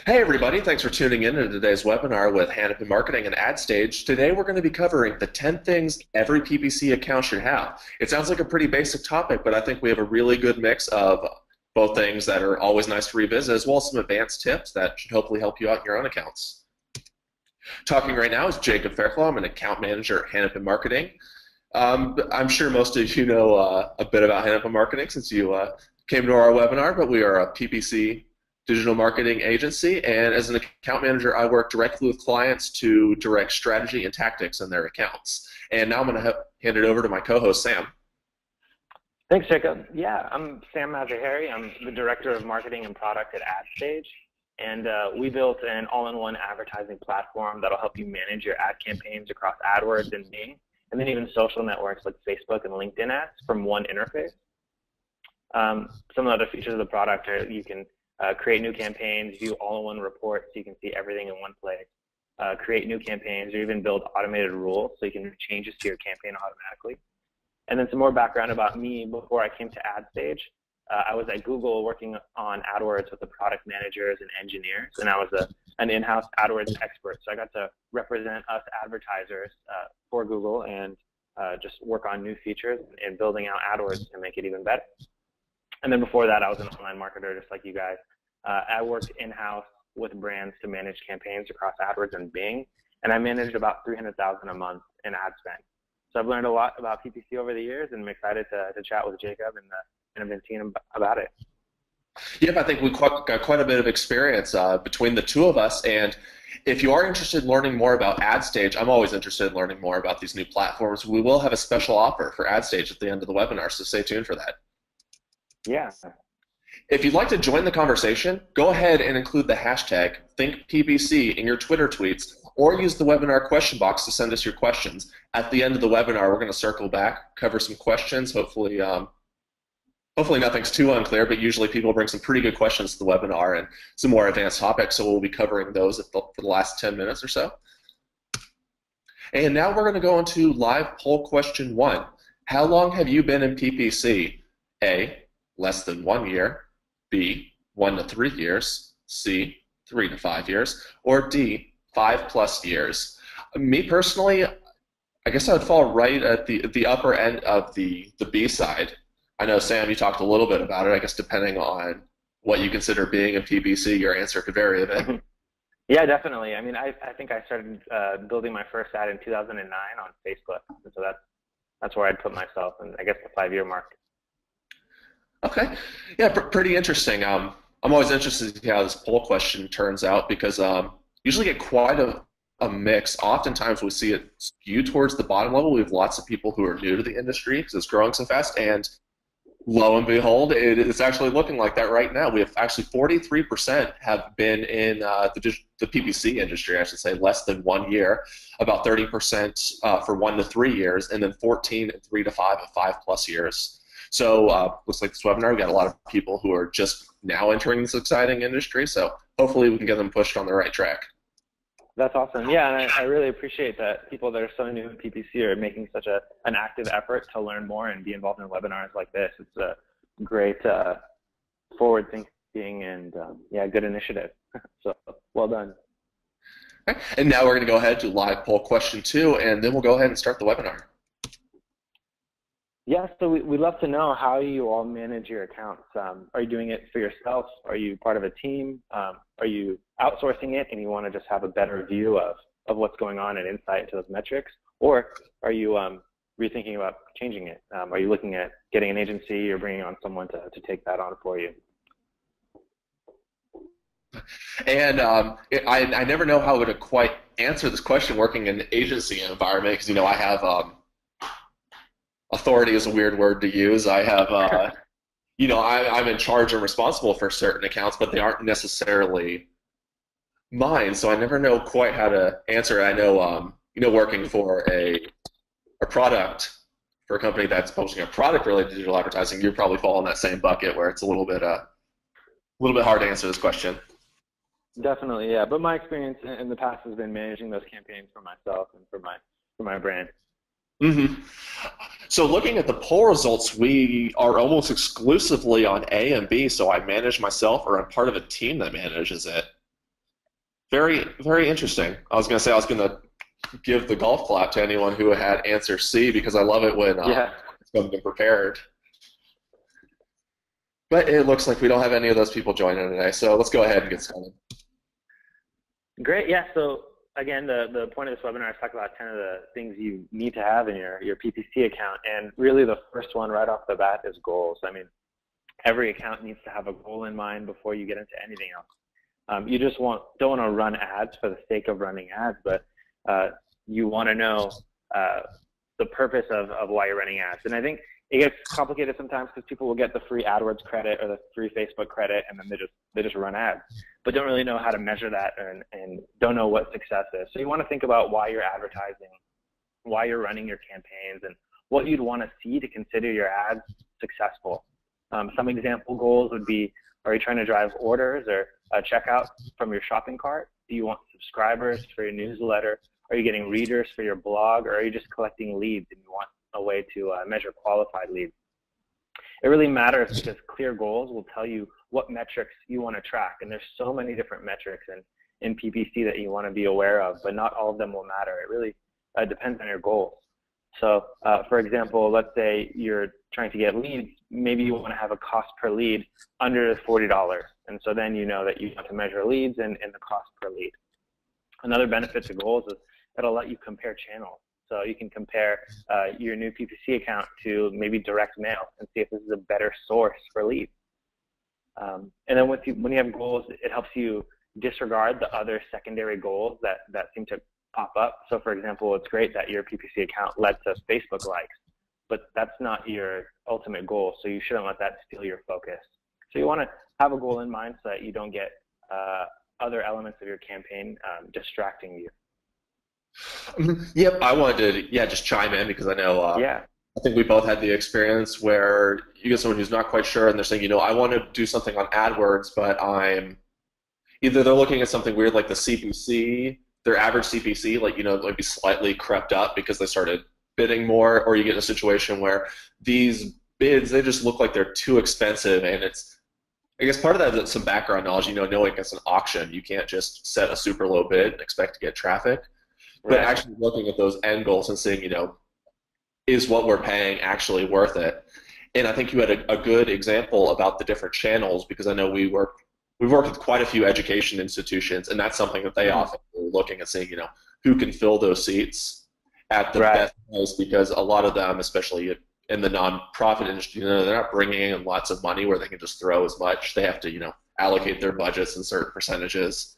Hey everybody, thanks for tuning in to today's webinar with Hanapin Marketing and AdStage. Today we're going to be covering the 10 things every PPC account should have. It sounds like a pretty basic topic, but I think we have a really good mix of both things that are always nice to revisit, as well as some advanced tips that should hopefully help you out in your own accounts. Talking right now is Jacob Fairclough. I'm an account manager at Hanapin Marketing. I'm sure most of you know a bit about Hanapin Marketing since you came to our webinar, but we are a PPC digital marketing agency, and as an account manager, I work directly with clients to direct strategy and tactics in their accounts. And now I'm going to hand it over to my co-host, Sam. Thanks, Jacob. Yeah, I'm Sam Mazahari. I'm the Director of Marketing and Product at AdStage, and we built an all-in-one advertising platform that'll help you manage your ad campaigns across AdWords and Bing, and then even social networks like Facebook and LinkedIn ads from one interface. Some of the other features of the product are you can create new campaigns, view all-in-one reports so you can see everything in one place, create new campaigns, or even build automated rules so you can make changes to your campaign automatically. And then some more background about me. Before I came to AdStage, I was at Google working on AdWords with the product managers and engineers, and I was an in-house AdWords expert. So I got to represent us advertisers for Google and just work on new features and building out AdWords to make it even better. And then before that, I was an online marketer just like you guys. I worked in-house with brands to manage campaigns across AdWords and Bing, and I managed about $300,000 a month in ad spend. So I've learned a lot about PPC over the years, and I'm excited to chat with Jacob and the Hanapin team about it. Yep, I think we've got quite a bit of experience between the two of us, and if you are interested in learning more about AdStage, I'm always interested in learning more about these new platforms. We will have a special offer for AdStage at the end of the webinar, so stay tuned for that. Yeah. If you'd like to join the conversation, go ahead and include the hashtag ThinkPPC in your Twitter tweets, or use the webinar question box to send us your questions. At the end of the webinar, we're going to circle back, cover some questions. Hopefully nothing's too unclear, but usually people bring some pretty good questions to the webinar and some more advanced topics, so we'll be covering those for the last 10 minutes or so. And now we're going to go into live poll question 1. How long have you been in PPC? A, less than 1 year, B, 1 to 3 years, C, 3 to 5 years, or D, 5+ years. Me personally, I guess I would fall right at the upper end of the B side. I know, Sam, you talked a little bit about it. I guess depending on what you consider being a PPC, your answer could vary a bit. Yeah, definitely. I mean, I think I started building my first ad in 2009 on Facebook, and so that's where I'd put myself, and I guess the 5-year mark. Okay, yeah, pretty interesting. I'm always interested to see how this poll question turns out because usually get quite a mix. Oftentimes we see it skew towards the bottom level. We have lots of people who are new to the industry because it's growing so fast, and lo and behold, it's actually looking like that right now. We have actually 43% have been in the PPC industry, I should say, less than 1 year, about 30% for 1 to 3 years, and then 14 and 3 to 5 at 5+ years. So looks like this webinar, we got a lot of people who are just now entering this exciting industry, so hopefully we can get them pushed on the right track. That's awesome. Yeah, and I really appreciate that people that are so new in PPC are making such an active effort to learn more and be involved in webinars like this. It's a great forward thinking and yeah, good initiative. So well done. Okay. And now we're going to go ahead to live poll question 2, and then we'll go ahead and start the webinar. Yeah, so we'd love to know how you all manage your accounts. Are you doing it for yourself? Are you part of a team? Are you outsourcing it and you want to just have a better view of what's going on and insight into those metrics? Or are you rethinking about changing it? Are you looking at getting an agency or bringing on someone to take that on for you? And I never know how to quite answer this question working in an agency environment because, you know, I have authority is a weird word to use. I have, you know, I'm in charge and responsible for certain accounts, but they aren't necessarily mine, so I never know quite how to answer it. I know, you know, working for a product for a company that's posting a product related to digital advertising, you probably fall in that same bucket where it's a little bit hard to answer this question. Definitely, yeah. But my experience in the past has been managing those campaigns for myself and for my brand. hmm So looking at the poll results, we are almost exclusively on A and B. So I manage myself, or I'm part of a team that manages it. Very, very interesting. I was going to say I was going to give the golf clap to anyone who had answer C because I love it when Yeah. it's something prepared. But it looks like we don't have any of those people joining today, so let's go ahead and get started. Great. Yeah. So again, the point of this webinar is talk about 10 of the things you need to have in your PPC account. And really the first one right off the bat is goals. I mean, every account needs to have a goal in mind before you get into anything else. You just don't want to run ads for the sake of running ads, but you want to know the purpose of why you're running ads. And I think it gets complicated sometimes because people will get the free AdWords credit or the free Facebook credit, and then they just run ads, but don't really know how to measure that and don't know what success is. So you want to think about why you're advertising, why you're running your campaigns, and what you'd want to see to consider your ads successful. Some example goals would be: are you trying to drive orders or checkout from your shopping cart? Do you want subscribers for your newsletter? Are you getting readers for your blog, or are you just collecting leads and you want a way to measure qualified leads? It really matters because clear goals will tell you what metrics you want to track. And there's so many different metrics in PPC that you want to be aware of, but not all of them will matter. It really depends on your goals. So for example, let's say you're trying to get leads. Maybe you want to have a cost per lead under $40. And so then you know that you want to measure leads and the cost per lead. Another benefit to goals is it'll let you compare channels. So you can compare your new PPC account to maybe direct mail and see if this is a better source for leads. And then when you have goals, it helps you disregard the other secondary goals that seem to pop up. So for example, it's great that your PPC account led to Facebook likes, but that's not your ultimate goal. So you shouldn't let that steal your focus. So you want to have a goal in mind so that you don't get other elements of your campaign distracting you. Yep, I wanted to just chime in because I know I think we both had the experience where you get someone who's not quite sure and they're saying, I want to do something on AdWords, but either they're looking at something weird like the CPC, their average CPC, maybe slightly crept up because they started bidding more, or you get in a situation where these bids, they just look like they're too expensive, and I guess part of that is some background knowledge, knowing it's an auction. You can't just set a super low bid and expect to get traffic. But actually looking at those end goals and seeing, is what we're paying actually worth it? And I think you had a good example about the different channels, because I know we've worked with quite a few education institutions, and that's something that they often are looking at, saying, who can fill those seats at the best price, because a lot of them, especially in the nonprofit industry, they're not bringing in lots of money where they can just throw as much. They have to, allocate their budgets in certain percentages.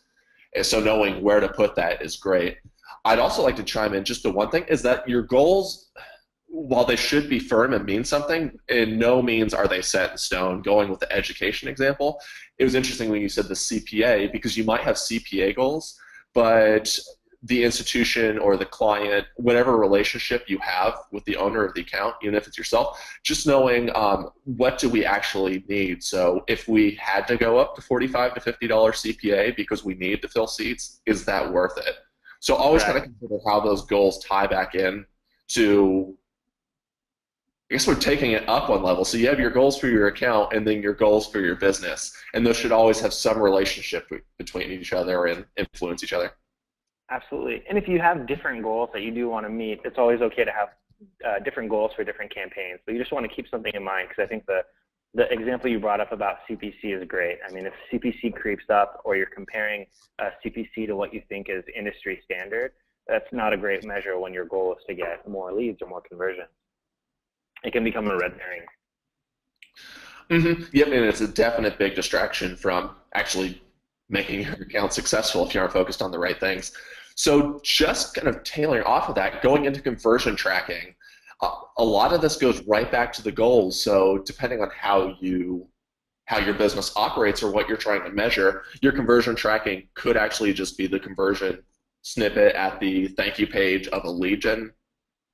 And so knowing where to put that is great. I'd also like to chime in, just the one thing is that your goals, while they should be firm and mean something, in no means are they set in stone. Going with the education example, it was interesting when you said the CPA, because you might have CPA goals, but the institution or the client, whatever relationship you have with the owner of the account, even if it's yourself, just knowing what do we actually need. So if we had to go up to $45 to $50 CPA because we need to fill seats, is that worth it? So always kind of consider how those goals tie back in to, I guess we're taking it up one level. So you have your goals for your account and then your goals for your business. And those should always have some relationship between each other and influence each other. Absolutely. And if you have different goals that you do want to meet, it's always okay to have different goals for different campaigns. But you just want to keep something in mind, because I think the example you brought up about CPC is great. I mean, if CPC creeps up, or you're comparing CPC to what you think is industry standard, that's not a great measure when your goal is to get more leads or more conversion. It can become a red herring. Yep, and it's a definite big distraction from actually making your account successful if you aren't focused on the right things. So just kind of tailoring off of that, going into conversion tracking, a lot of this goes right back to the goals. So depending on how your business operates or what you're trying to measure, your conversion tracking could actually just be the conversion snippet at the thank you page of a lead gen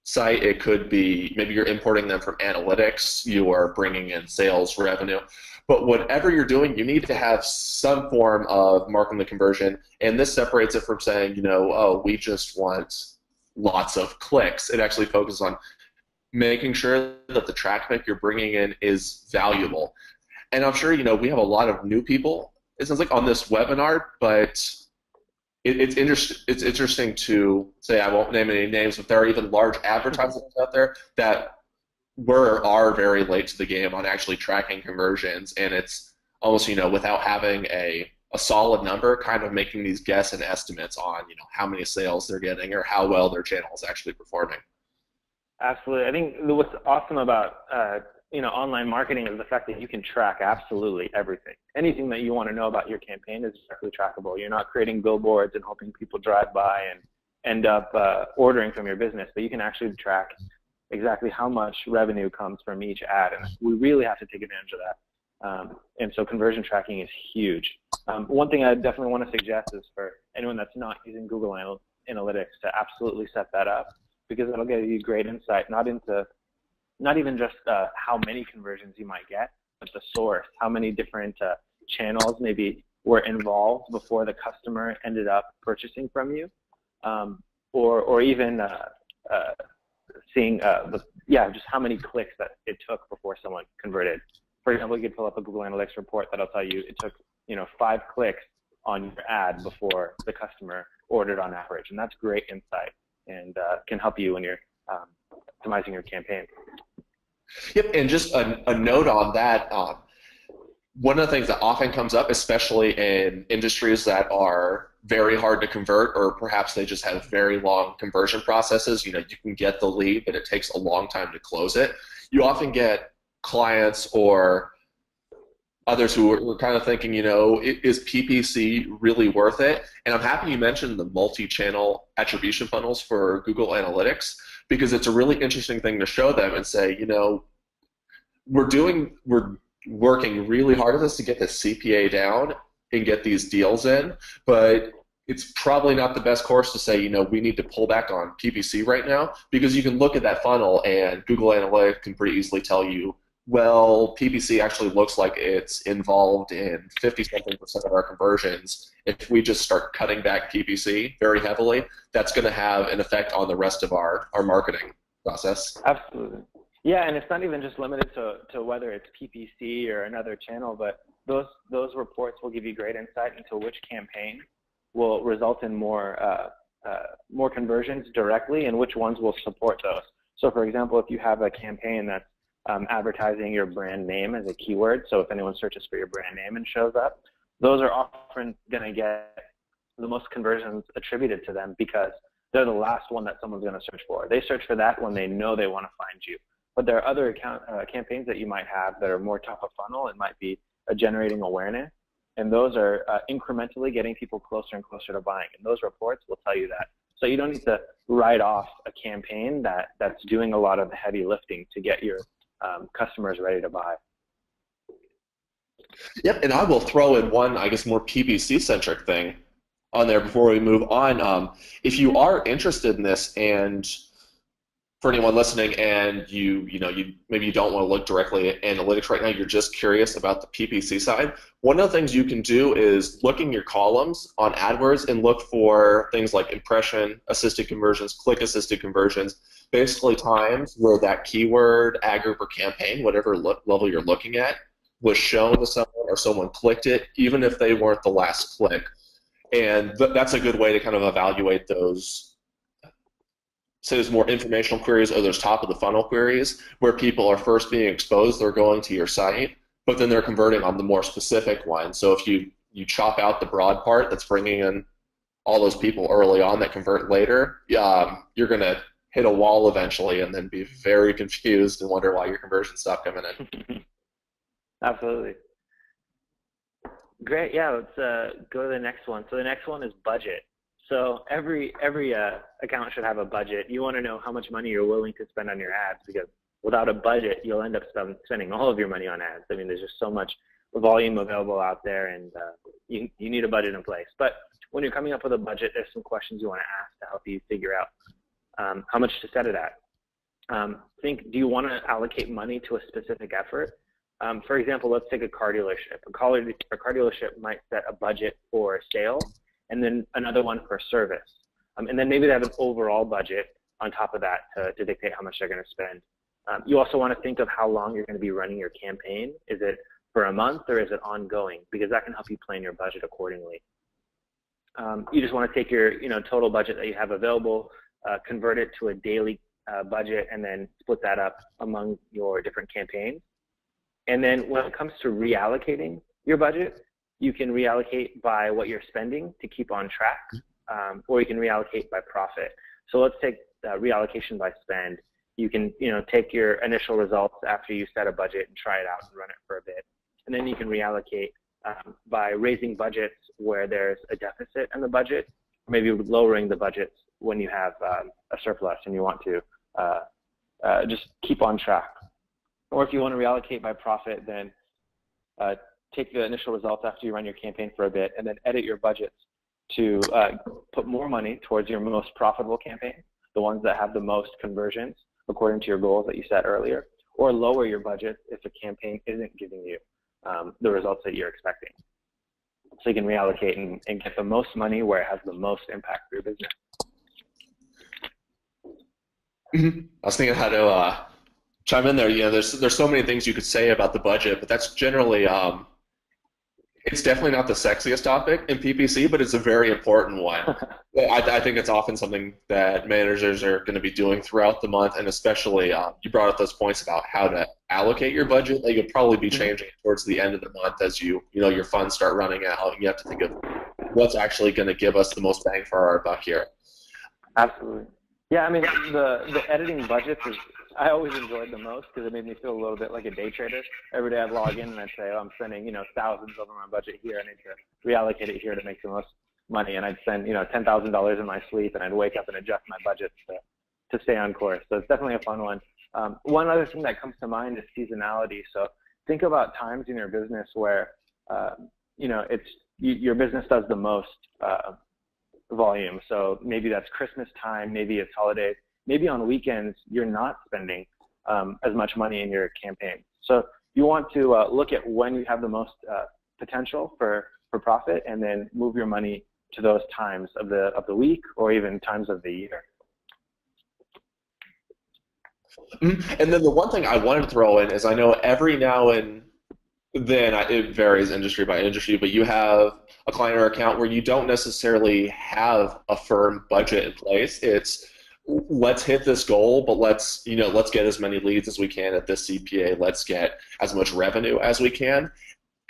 site. It could be maybe you're importing them from analytics, you are bringing in sales revenue. But whatever you're doing, you need to have some form of marking the conversion. And this separates it from saying, oh, we just want lots of clicks. It actually focuses on making sure that the traffic you're bringing in is valuable. And I'm sure, we have a lot of new people, it sounds like, on this webinar, but it's interesting to say, I won't name any names, but there are even large advertisers out there that are very late to the game on actually tracking conversions, and it's almost, without having a solid number, kind of making these guess and estimates on, how many sales they're getting or how well their channel is actually performing. Absolutely. I think what's awesome about online marketing is the fact that you can track absolutely everything. Anything that you want to know about your campaign is directly trackable. You're not creating billboards and hoping people drive by and end up ordering from your business, but you can actually track exactly how much revenue comes from each ad, and we really have to take advantage of that. And so conversion tracking is huge. One thing I definitely want to suggest is for anyone that's not using Google Analytics to absolutely set that up, because it'll give you great insight, not even just how many conversions you might get, but the source, how many different channels maybe were involved before the customer ended up purchasing from you, or even seeing just how many clicks that it took before someone converted. For example, you could pull up a Google Analytics report that'll tell you it took 5 clicks on your ad before the customer ordered on average, and that's great insight and can help you when you're optimizing your campaign. Yep, and just a note on that. One of the things that often comes up, especially in industries that are very hard to convert, or perhaps they just have very long conversion processes, you can get the lead, but it takes a long time to close it. You often get clients or others who are kind of thinking, is PPC really worth it? And I'm happy you mentioned the multi-channel attribution funnels for Google Analytics, because it's a really interesting thing to show them and say, we're working really hard at this to get the CPA down and get these deals in, but it's probably not the best course to say, we need to pull back on PPC right now, because you can look at that funnel and Google Analytics can pretty easily tell you, well, PPC actually looks like it's involved in 50-something% of our conversions. If we just start cutting back PPC very heavily, that's going to have an effect on the rest of our marketing process. Absolutely. Yeah, and it's not even just limited to whether it's PPC or another channel, but those reports will give you great insight into which campaign will result in more conversions directly and which ones will support those. So, for example, if you have a campaign that's advertising your brand name as a keyword, so if anyone searches for your brand name and shows up, those are often going to get the most conversions attributed to them because they're the last one that someone's going to search for. They search for that when they know they want to find you. But there are other campaigns that you might have that are more top of funnel and might be generating awareness, and those are incrementally getting people closer and closer to buying, and those reports will tell you that. So you don't need to write off a campaign that's doing a lot of the heavy lifting to get your customers ready to buy. Yep, and I will throw in one, I guess, more PPC-centric thing on there before we move on. If you are interested in this, and for anyone listening, and you maybe you don't want to look directly at analytics right now, you're just curious about the PPC side, one of the things you can do is look in your columns on AdWords and look for things like impression-assisted conversions, click-assisted conversions, basically times where that keyword, ad group, or campaign, whatever level you're looking at, was shown to someone or someone clicked it, even if they weren't the last click. And that's a good way to kind of evaluate those, say there's more informational queries or there's top of the funnel queries where people are first being exposed, they're going to your site, but then they're converting on the more specific one. So if you chop out the broad part that's bringing in all those people early on that convert later, you're going to hit a wall eventually and then be very confused and wonder why your conversions stop coming in. Absolutely. Great. Yeah, let's go to the next one. So the next one is budget. So every account should have a budget. You want to know how much money you're willing to spend on your ads, because without a budget, you'll end up spending all of your money on ads. I mean, there's just so much volume available out there, and you need a budget in place. But when you're coming up with a budget, there's some questions you want to ask to help you figure out how much to set it at. Do you want to allocate money to a specific effort? For example, let's take a car dealership. A car dealership might set a budget for sales and then another one for service. And then maybe they have an overall budget on top of that to dictate how much they're going to spend. You also want to think of how long you're going to be running your campaign. Is it for a month or is it ongoing? Because that can help you plan your budget accordingly. You just want to take your total budget that you have available, convert it to a daily budget, and then split that up among your different campaigns. And then when it comes to reallocating your budget, you can reallocate by what you're spending to keep on track, or you can reallocate by profit. So let's take reallocation by spend. You can take your initial results after you set a budget and try it out and run it for a bit. And then you can reallocate by raising budgets where there's a deficit in the budget, or maybe lowering the budgets when you have a surplus and you want to just keep on track. Or if you want to reallocate by profit, then take the initial results after you run your campaign for a bit and then edit your budgets to put more money towards your most profitable campaigns, the ones that have the most conversions according to your goals that you set earlier, or lower your budget if a campaign isn't giving you the results that you're expecting. So you can reallocate and get the most money where it has the most impact for your business. I was thinking how to chime in there. There's so many things you could say about the budget, but that's generally it's definitely not the sexiest topic in PPC, but it's a very important one. I think it's often something that managers are going to be doing throughout the month, and especially you brought up those points about how to allocate your budget. That you'll probably be changing towards the end of the month as your funds start running out, and you have to think of what's actually going to give us the most bang for our buck here. Absolutely. Yeah, I mean, the editing budgets is, I always enjoyed the most because it made me feel a little bit like a day trader. Every day I'd log in and I'd say, oh, I'm spending, thousands over my budget here. I need to reallocate it here to make the most money. And I'd spend, $10,000 in my sleep, and I'd wake up and adjust my budget to stay on course. So it's definitely a fun one. One other thing that comes to mind is seasonality. So think about times in your business where, your business does the most volume. So maybe that's Christmas time, maybe it's holidays. Maybe on weekends, you're not spending as much money in your campaign. So you want to look at when you have the most potential for profit, and then move your money to those times of the week or even times of the year. And then the one thing I wanted to throw in is I know every now and then it varies industry by industry, but you have a client or account where you don't necessarily have a firm budget in place. It's let's hit this goal, but let's get as many leads as we can at this CPA. Let's get as much revenue as we can.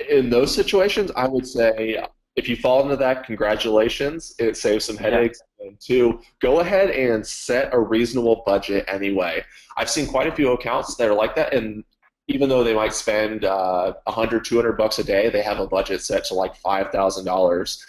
In those situations, I would say if you fall into that, congratulations. It saves some headaches. Yeah. And two, go ahead and set a reasonable budget anyway. I've seen quite a few accounts that are like that, and even though they might spend $100, $200 a day, they have a budget set to like $5,000.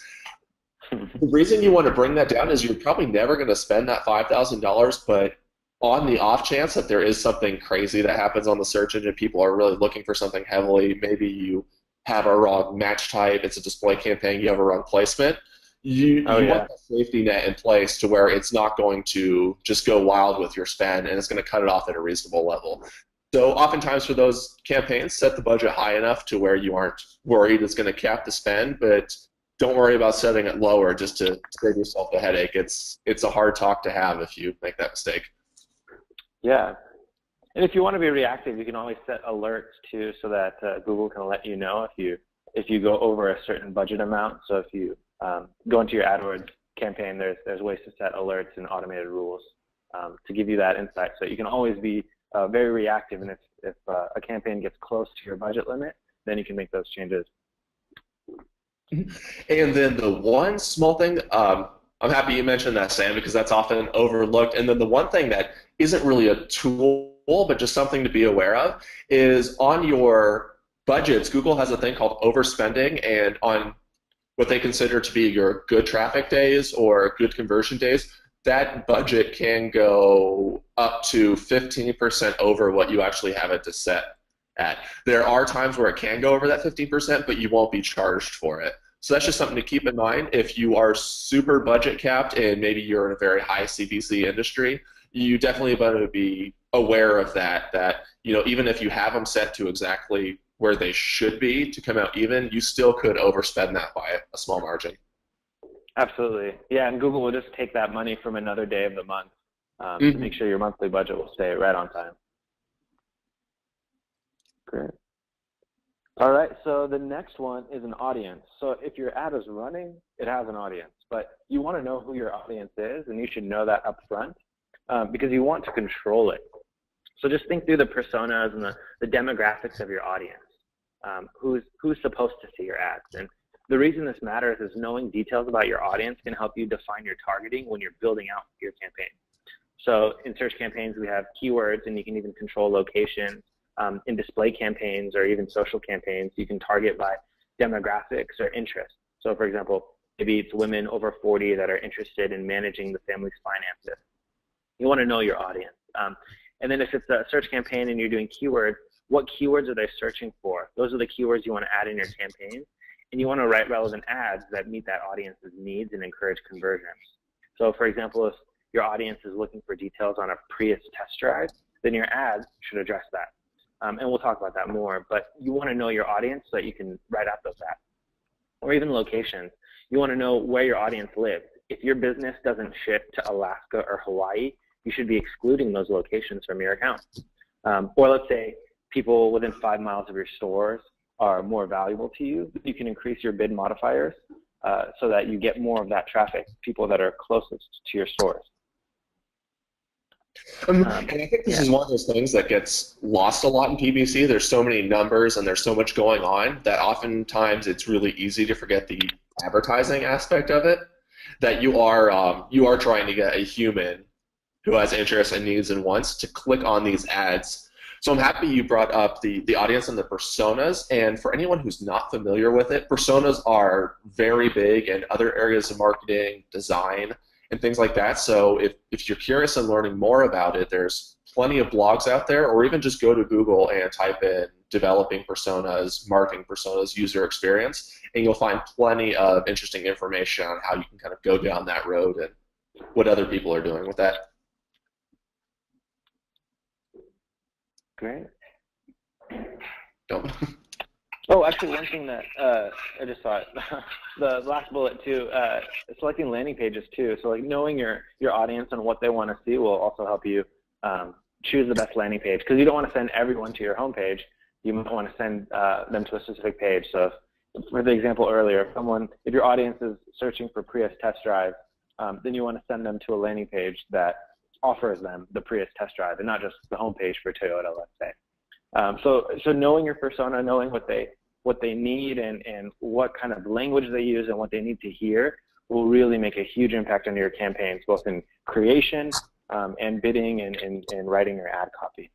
The reason you want to bring that down is you're probably never going to spend that $5,000, but on the off chance that there is something crazy that happens on the search engine, people are really looking for something heavily, maybe you have a wrong match type, it's a display campaign, you have a wrong placement, you want a safety net in place to where it's not going to just go wild with your spend, and it's going to cut it off at a reasonable level. So oftentimes for those campaigns, set the budget high enough to where you aren't worried it's going to cap the spend, but don't worry about setting it lower just to save yourself the headache. It's a hard talk to have if you make that mistake. Yeah. And if you want to be reactive, you can always set alerts too, so that Google can let you know if you go over a certain budget amount. So if you go into your AdWords campaign, there's ways to set alerts and automated rules to give you that insight. So you can always be very reactive, and if a campaign gets close to your budget limit, then you can make those changes. And then the one small thing, I'm happy you mentioned that, Sam, because that's often overlooked. And then the one thing that isn't really a tool, but just something to be aware of, is on your budgets, Google has a thing called overspending, and on what they consider to be your good traffic days or good conversion days, that budget can go up to 15% over what you actually have it to set at. There are times where it can go over that 15%, but you won't be charged for it. So that's just something to keep in mind. If you are super budget capped and maybe you're in a very high CPC industry, you definitely want to be aware of that even if you have them set to exactly where they should be to come out even, you still could overspend that by a small margin. Absolutely. Yeah, and Google will just take that money from another day of the month to make sure your monthly budget will stay right on time. Great. All right, so the next one is an audience. So if your ad is running, it has an audience, but you want to know who your audience is, and you should know that up front because you want to control it. So just think through the personas and the demographics of your audience. Who's supposed to see your ads? And the reason this matters is knowing details about your audience can help you define your targeting when you're building out your campaign. So in search campaigns, we have keywords, and you can even control location. In display campaigns or even social campaigns, you can target by demographics or interests. So for example, maybe it's women over 40 that are interested in managing the family's finances. You want to know your audience. And then if it's a search campaign and you're doing keywords, what keywords are they searching for? Those are the keywords you want to add in your campaign. And you want to write relevant ads that meet that audience's needs and encourage conversions. So for example, if your audience is looking for details on a Prius test drive, then your ads should address that. And we'll talk about that more, but you want to know your audience so that you can write out those ads. Or even locations. You want to know where your audience lives. If your business doesn't ship to Alaska or Hawaii, you should be excluding those locations from your account. Or let's say people within 5 miles of your stores are more valuable to you. You can increase your bid modifiers so that you get more of that traffic, people that are closest to your stores. And I think this is one of those things that gets lost a lot in PPC. There's so many numbers and there's so much going on that oftentimes it's really easy to forget the advertising aspect of it. That you are trying to get a human who has interests and needs and wants to click on these ads. So I'm happy you brought up the audience and the personas. And for anyone who's not familiar with it, personas are very big in other areas of marketing, design, and things like that. So if you're curious and learning more about it, there's plenty of blogs out there, or even just go to Google and type in developing personas, marketing personas, user experience, and you'll find plenty of interesting information on how you can kind of go down that road and what other people are doing with that. Great. Don't. Oh, actually, one thing that I just thought, the last bullet too, selecting landing pages too. So like knowing your audience and what they want to see will also help you choose the best landing page, because you don't want to send everyone to your homepage. You might want to send them to a specific page. So for the example earlier, if your audience is searching for Prius test drive, then you want to send them to a landing page that offers them the Prius test drive and not just the homepage for Toyota, let's say. So knowing your persona, knowing what they need and what kind of language they use and what they need to hear will really make a huge impact on your campaigns, both in creation and bidding and writing your ad copy.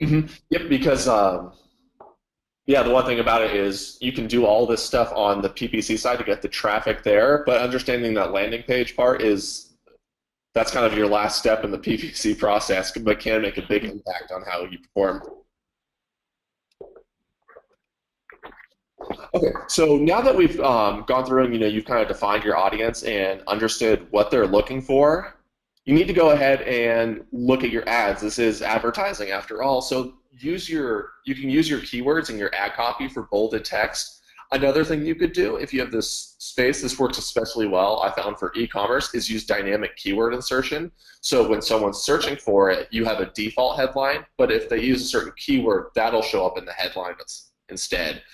Mm-hmm. Yep, because yeah, the one thing about it is you can do all this stuff on the PPC side to get the traffic there, but understanding that landing page part that's kind of your last step in the PPC process, but can make a big impact on how you perform. Okay, so now that we've gone through and you've kind of defined your audience and understood what they're looking for, you need to go ahead and look at your ads. This is advertising after all, so you can use your keywords in your ad copy for bolded text. Another thing you could do, if you have this space, this works especially well, I found, for e-commerce, is use dynamic keyword insertion. So when someone's searching for it, you have a default headline, but if they use a certain keyword, that'll show up in the headline instead.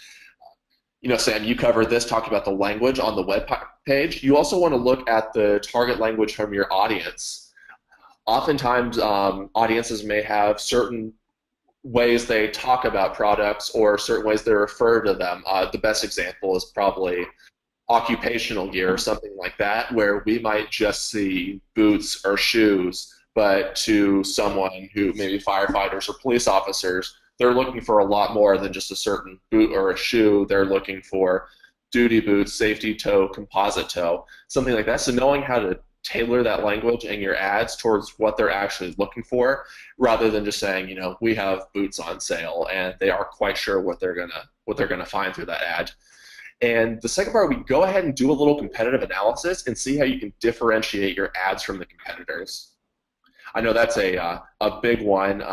Sam, you covered this, talked about the language on the web page. You also want to look at the target language from your audience. Oftentimes, audiences may have certain ways they talk about products or certain ways they refer to them. The best example is probably occupational gear or something like that, where we might just see boots or shoes, but to someone who maybe firefighters or police officers, they're looking for a lot more than just a certain boot or a shoe. They're looking for duty boots, safety toe, composite toe, something like that. So knowing how to tailor that language in your ads towards what they're actually looking for, rather than just saying, we have boots on sale, and they aren't quite sure what they're gonna find through that ad. And the second part, we go ahead and do a little competitive analysis and see how you can differentiate your ads from the competitors. I know that's a big one.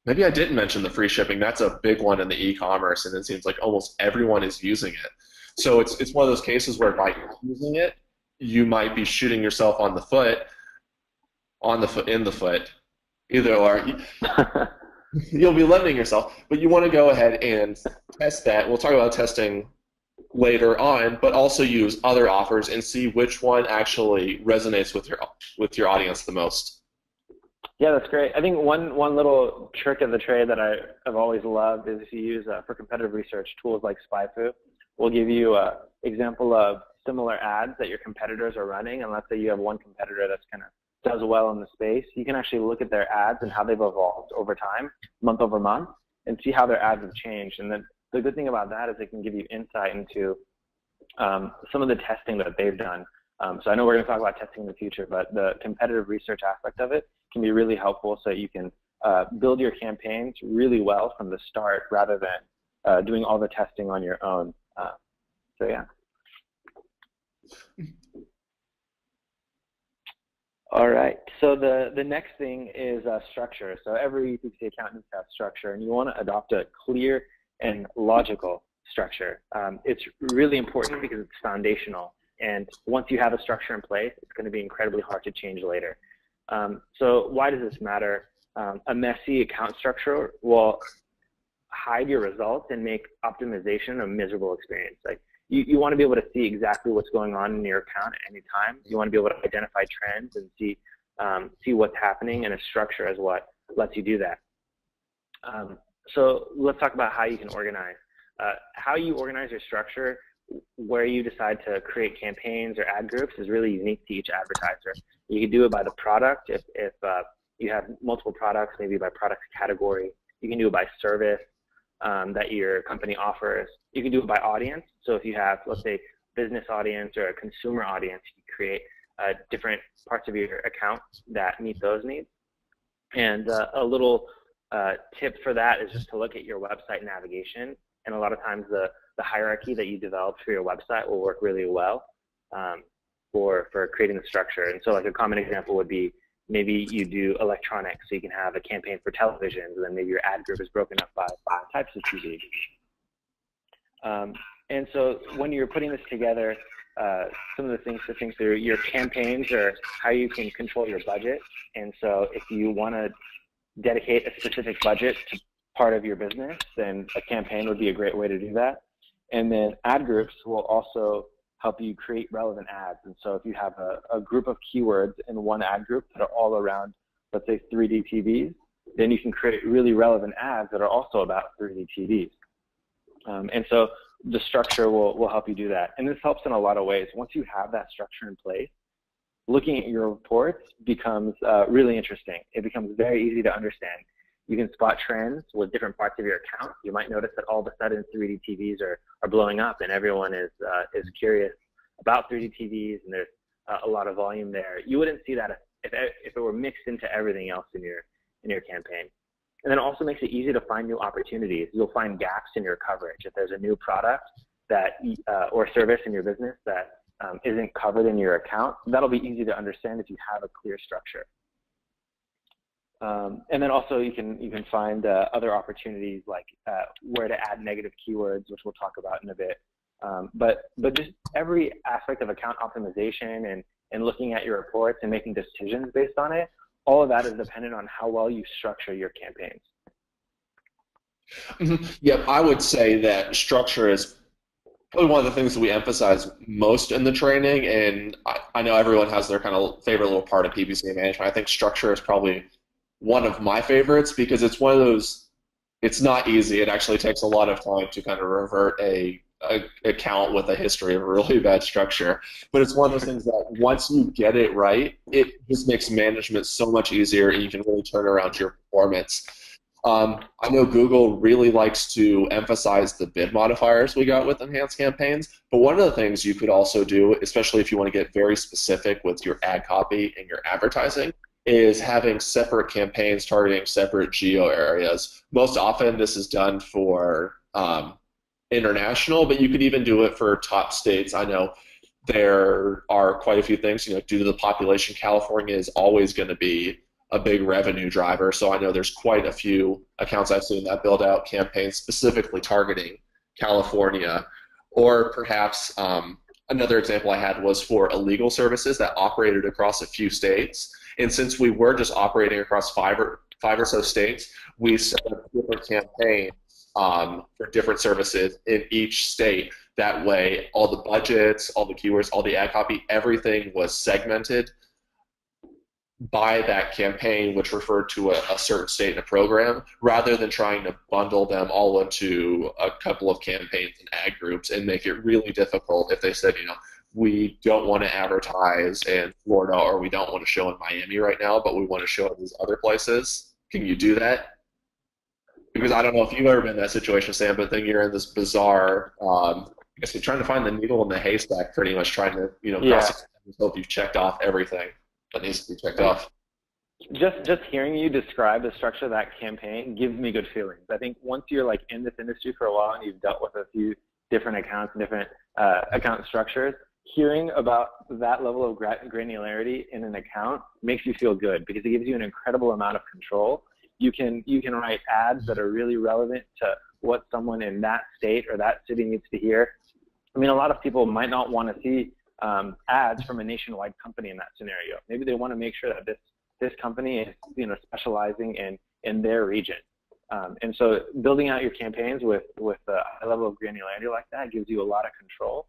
Maybe I didn't mention the free shipping. That's a big one in the e-commerce, and it seems like almost everyone is using it. So it's one of those cases where by using it, you might be shooting yourself on the foot, in the foot, either or. You'll be limiting yourself, but you want to go ahead and test that. We'll talk about testing later on, but also use other offers and see which one actually resonates with your audience the most. Yeah, that's great. I think one little trick of the trade that I've always loved is if you use, for competitive research, tools like SpyFu will give you an example of similar ads that your competitors are running, and let's say you have one competitor that's kind of does well in the space, you can actually look at their ads and how they've evolved over time, month over month, and see how their ads have changed. And then the good thing about that is it can give you insight into some of the testing that they've done. So I know we're going to talk about testing in the future, but the competitive research aspect of it can be really helpful so you can build your campaigns really well from the start rather than doing all the testing on your own. So yeah. All right, so the next thing is structure. So every PPC account needs to have structure, and you want to adopt a clear and logical structure. It's really important because it's foundational, and once you have a structure in place, it's going to be incredibly hard to change later. So why does this matter? A messy account structure will hide your results and make optimization a miserable experience. Like you want to be able to see exactly what's going on in your account at any time. You want to be able to identify trends and see what's happening, and a structure is what lets you do that. So let's talk about how you can organize. How you organize your structure, where you decide to create campaigns or ad groups, is really unique to each advertiser. You can do it by the product if you have multiple products, maybe by product category. You can do it by service that your company offers. You can do it by audience. So if you have, let's say, business audience or a consumer audience, you can create different parts of your account that meet those needs. And a little tip for that is just to look at your website navigation. And a lot of times the hierarchy that you develop for your website will work really well for creating the structure. And so like a common example would be maybe you do electronics, so you can have a campaign for televisions, and then maybe your ad group is broken up by 5 types of TV. And so when you're putting this together, some of the things to think through, your campaigns are how you can control your budget. And so if you want to dedicate a specific budget to part of your business, then a campaign would be a great way to do that. And then ad groups will also help you create relevant ads. And so if you have a group of keywords in one ad group that are all around, let's say, 3D TVs, then you can create really relevant ads that are also about 3D TVs. And so the structure will help you do that. And this helps in a lot of ways. Once you have that structure in place, looking at your reports becomes really interesting. It becomes very easy to understand. You can spot trends with different parts of your account. You might notice that all of a sudden 3D TVs are blowing up, and everyone is curious about 3D TVs, and there's a lot of volume there. You wouldn't see that if it were mixed into everything else in your campaign. And then it also makes it easy to find new opportunities. You'll find gaps in your coverage. If there's a new product that or service in your business that isn't covered in your account, that'll be easy to understand if you have a clear structure. And then also you can find other opportunities like where to add negative keywords, which we'll talk about in a bit. But just every aspect of account optimization and looking at your reports and making decisions based on it, all of that is dependent on how well you structure your campaigns. Yep, I would say that structure is probably one of the things that we emphasize most in the training, and I know everyone has their kind of favorite little part of PPC management. I think structure is probably one of my favorites because it's one of those, it's not easy. It actually takes a lot of time to kind of revert a account with a history of really bad structure. But it's one of those things that once you get it right, it just makes management so much easier, and you can really turn around your performance. I know Google really likes to emphasize the bid modifiers we got with enhanced campaigns, but one of the things you could also do, especially if you want to get very specific with your ad copy and your advertising, is having separate campaigns targeting separate geo areas. Most often this is done for international, but you could even do it for top states. I know there are quite a few things, due to the population, California is always going to be a big revenue driver. So I know there's quite a few accounts I've seen that build out campaigns specifically targeting California Or perhaps another example I had was for illegal services that operated across a few states. And since we were just operating across five or so states, we set up different campaigns for different services in each state. That way, all the budgets, all the keywords, all the ad copy, everything was segmented by that campaign, which referred to a certain state in a program, rather than trying to bundle them all into a couple of campaigns and ad groups and make it really difficult if they said, we don't want to advertise in Florida or we don't want to show in Miami right now, but we want to show in these other places. Can you do that? Because I don't know if you've ever been in that situation, Sam, but then you're in this bizarre, I guess you're trying to find the needle in the haystack, pretty much trying to, cross yourself. You've checked off everything that needs to be checked off. Just hearing you describe the structure of that campaign gives me good feelings. I think once you're like in this industry for a while and you've dealt with a few different accounts and different account structures, hearing about that level of granularity in an account makes you feel good because it gives you an incredible amount of control. You can write ads that are really relevant to what someone in that state or that city needs to hear. I mean, a lot of people might not want to see ads from a nationwide company in that scenario. Maybe they want to make sure that this company is specializing in their region. And so building out your campaigns with a high level of granularity like that gives you a lot of control.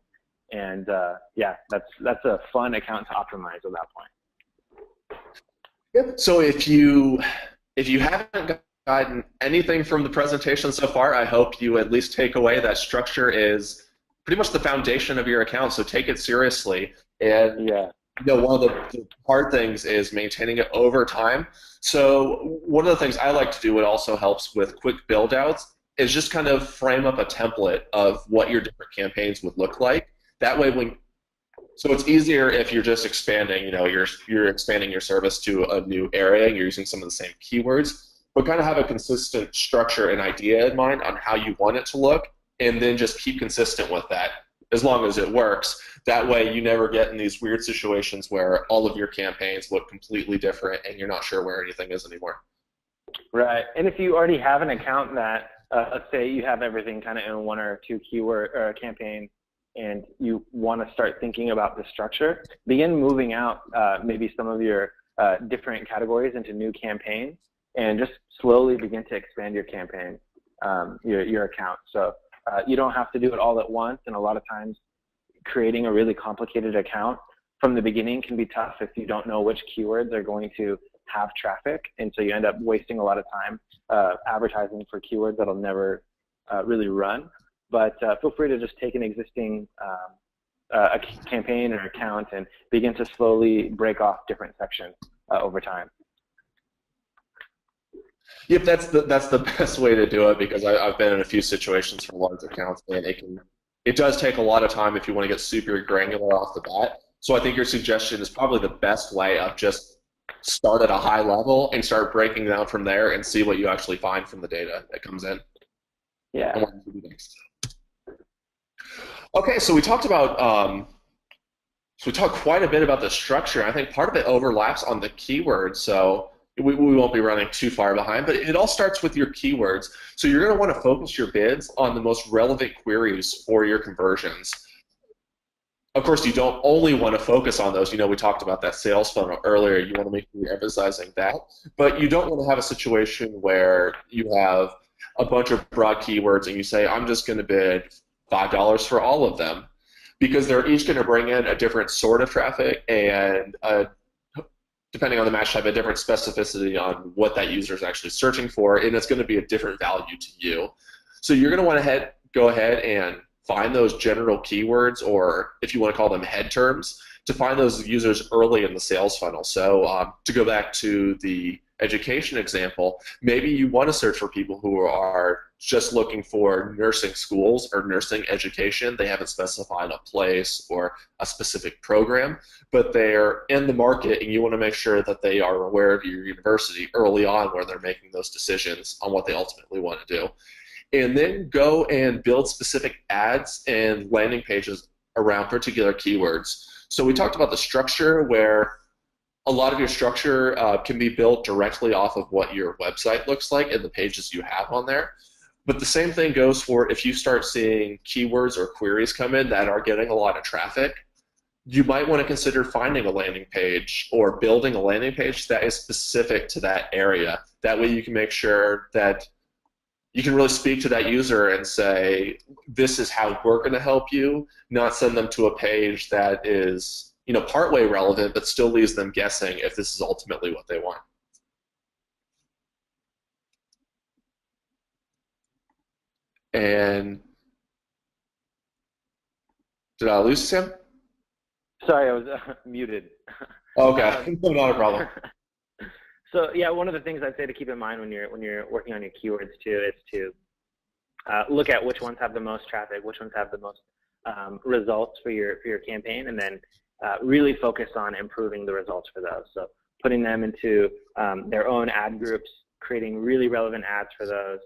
And yeah, that's a fun account to optimize at that point. Yep. So if you haven't gotten anything from the presentation so far, I hope you at least take away that structure is pretty much the foundation of your account. So take it seriously. And one of the hard things is maintaining it over time. So one of the things I like to do, what also helps with quick build outs, is just kind of frame up a template of what your different campaigns would look like. That way, so it's easier if you're just expanding, you're expanding your service to a new area and you're using some of the same keywords, but kind of have a consistent structure and idea in mind on how you want it to look, and then just keep consistent with that as long as it works. That way you never get in these weird situations where all of your campaigns look completely different and you're not sure where anything is anymore. Right. And if you already have an account that, let's say you have everything kind of in one or two keyword or campaign, and you want to start thinking about the structure, begin moving out maybe some of your different categories into new campaigns, and just slowly begin to expand your campaign, your account. So you don't have to do it all at once, and a lot of times creating a really complicated account from the beginning can be tough if you don't know which keywords are going to have traffic, and so you end up wasting a lot of time advertising for keywords that'll never really run. But feel free to just take an existing a campaign or account and begin to slowly break off different sections over time. Yep, that's the best way to do it, because I've been in a few situations for large accounts, and it does take a lot of time if you want to get super granular off the bat. So I think your suggestion is probably the best way of just start at a high level and start breaking down from there and see what you actually find from the data that comes in. Yeah. And what to do next. Okay, so we talked about we talked quite a bit about the structure. I think part of it overlaps on the keywords, so we won't be running too far behind, but it all starts with your keywords. So you're going to want to focus your bids on the most relevant queries for your conversions. Of course, you don't only want to focus on those. We talked about that sales funnel earlier. You want to make sure you're emphasizing that, but you don't want to have a situation where you have a bunch of broad keywords and you say, I'm just going to bid $5 for all of them, because they're each going to bring in a different sort of traffic and depending on the match type, a different specificity on what that user is actually searching for, and it's going to be a different value to you. So you're going to want to go ahead and find those general keywords, or if you want to call them head terms, to find those users early in the sales funnel. So to go back to the education example, maybe you want to search for people who are just looking for nursing schools or nursing education. They haven't specified a place or a specific program, but they're in the market, and you want to make sure that they are aware of your university early on where they're making those decisions on what they ultimately want to do. And then go and build specific ads and landing pages around particular keywords. So we talked about the structure, where a lot of your structure can be built directly off of what your website looks like and the pages you have on there. But the same thing goes for if you start seeing keywords or queries come in that are getting a lot of traffic, you might want to consider finding a landing page or building a landing page that is specific to that area. That way you can make sure that you can really speak to that user and say, this is how we're going to help you, not send them to a page that is, partway relevant, but still leaves them guessing if this is ultimately what they want. And did I lose Sam? Sorry, I was muted. Okay, not a problem. So yeah, one of the things I'd say to keep in mind when you're working on your keywords too is to look at which ones have the most traffic, which ones have the most results for your campaign, and then really focus on improving the results for those. So putting them into their own ad groups, creating really relevant ads for those,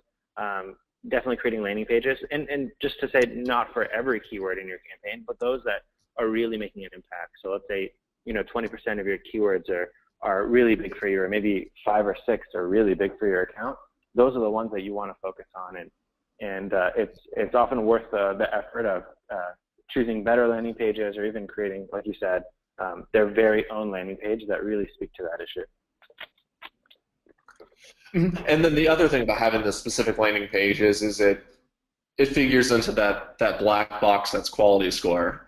definitely creating landing pages, and just to say, not for every keyword in your campaign, but those that are really making an impact. So let's say 20% of your keywords are really big for you, or maybe 5 or 6 are really big for your account. Those are the ones that you want to focus on, and it's often worth the effort of choosing better landing pages, or even creating, like you said, their very own landing page that really speak to that issue. And then the other thing about having the specific landing pages is it figures into that black box that's quality score.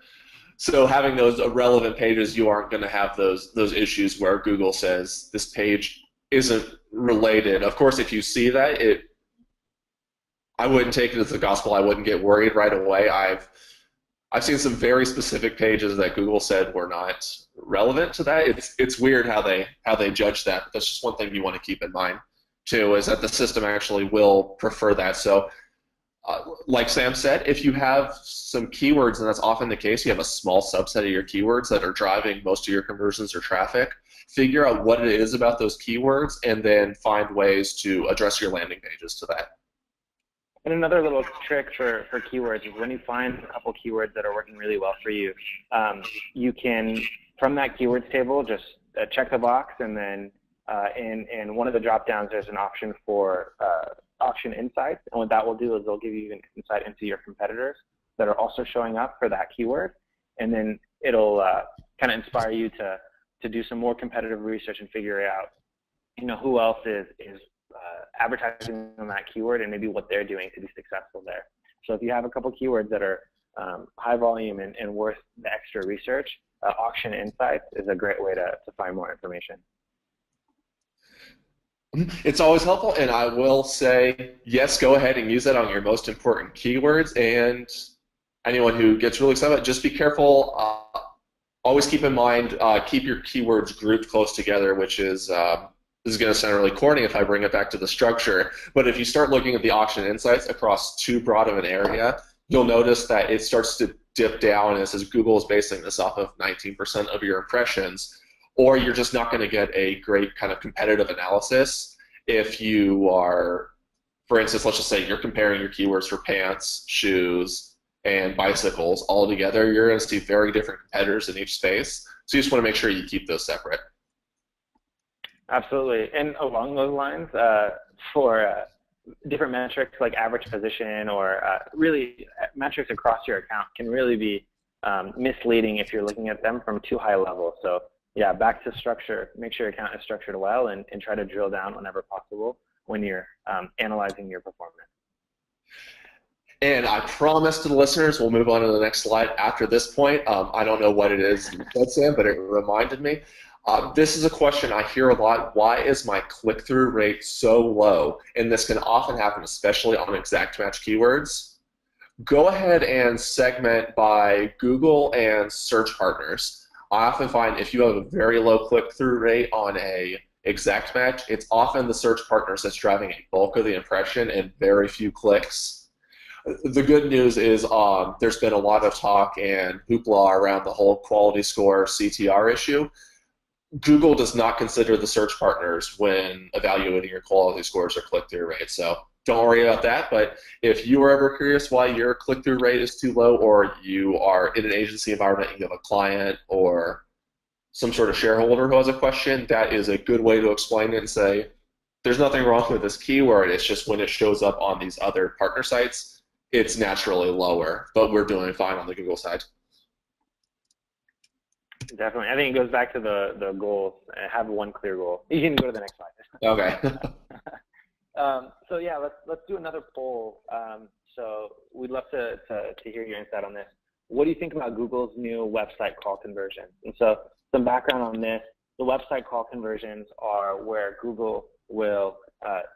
So having those relevant pages, you aren't going to have those issues where Google says this page isn't related. Of course, if you see that, I wouldn't take it as the gospel. I wouldn't get worried right away. I've seen some very specific pages that Google said were not relevant to that. It's weird how they judge that. But that's just one thing you want to keep in mind too, is that the system actually will prefer that. So like Sam said, if you have some keywords, and that's often the case, you have a small subset of your keywords that are driving most of your conversions or traffic, figure out what it is about those keywords and then find ways to address your landing pages to that. And another little trick for keywords is when you find a couple keywords that are working really well for you, you can, from that keywords table, just check the box, and then in one of the drop downs there's an option for auction insights, and what that will do is they'll give you an insight into your competitors that are also showing up for that keyword, and then it'll kind of inspire you to do some more competitive research and figure out who else is advertising on that keyword and maybe what they're doing to be successful there. So if you have a couple keywords that are high volume and worth the extra research, auction insights is a great way to find more information. It's always helpful, and I will say, yes, go ahead and use that on your most important keywords. And anyone who gets really excited, just be careful. Always keep in mind, keep your keywords grouped close together, which is, this is going to sound really corny if I bring it back to the structure, but if you start looking at the auction insights across too broad of an area, you'll notice that it starts to dip down, and it says Google is basing this off of 19% of your impressions, or you're just not going to get a great kind of competitive analysis if you are, for instance, let's just say you're comparing your keywords for pants, shoes, and bicycles all together. You're going to see very different competitors in each space, so you just want to make sure you keep those separate. Absolutely, and along those lines, for different metrics like average position or really metrics across your account can really be misleading if you're looking at them from too high level. So yeah, back to structure, make sure your account is structured well, and try to drill down whenever possible when you're analyzing your performance. And I promise to the listeners, we'll move on to the next slide after this point. I don't know what it is you said, Sam, but it reminded me. This is a question I hear a lot. Why is my click-through rate so low? And this can often happen, especially on exact match keywords. Go ahead and segment by Google and search partners. I often find if you have a very low click-through rate on a exact match, it's often the search partners that's driving a bulk of the impression and very few clicks. The good news is there's been a lot of talk and hoopla around the whole quality score CTR issue. Google does not consider the search partners when evaluating your quality scores or click-through rates, so don't worry about that. But if you are ever curious why your click-through rate is too low, or you are in an agency environment, you have a client or some sort of shareholder who has a question, that is a good way to explain it and say, There's nothing wrong with this keyword. It's just when it shows up on these other partner sites, it's naturally lower, but we're doing fine on the Google side. Definitely. I think it goes back to the goals. Have one clear goal. You can go to the next slide. Okay. So yeah, let's do another poll. So we'd love to hear your insight on this. What do you think about Google's new website call conversions? And so some background on this: the website call conversions are where Google will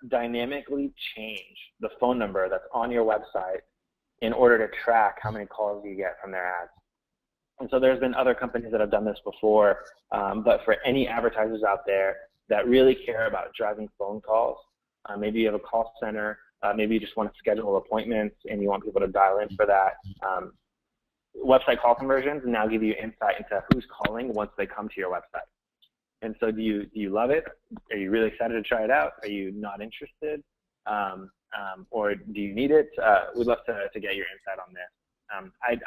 dynamically change the phone number that's on your website in order to track how many calls you get from their ads. And so there's been other companies that have done this before, but for any advertisers out there that really care about driving phone calls, maybe you have a call center, maybe you just want to schedule appointments and you want people to dial in for that. Website call conversions now give you insight into who's calling once they come to your website. And so do you love it? Are you really excited to try it out? Are you not interested? Or do you need it? We'd love to get your insight on this.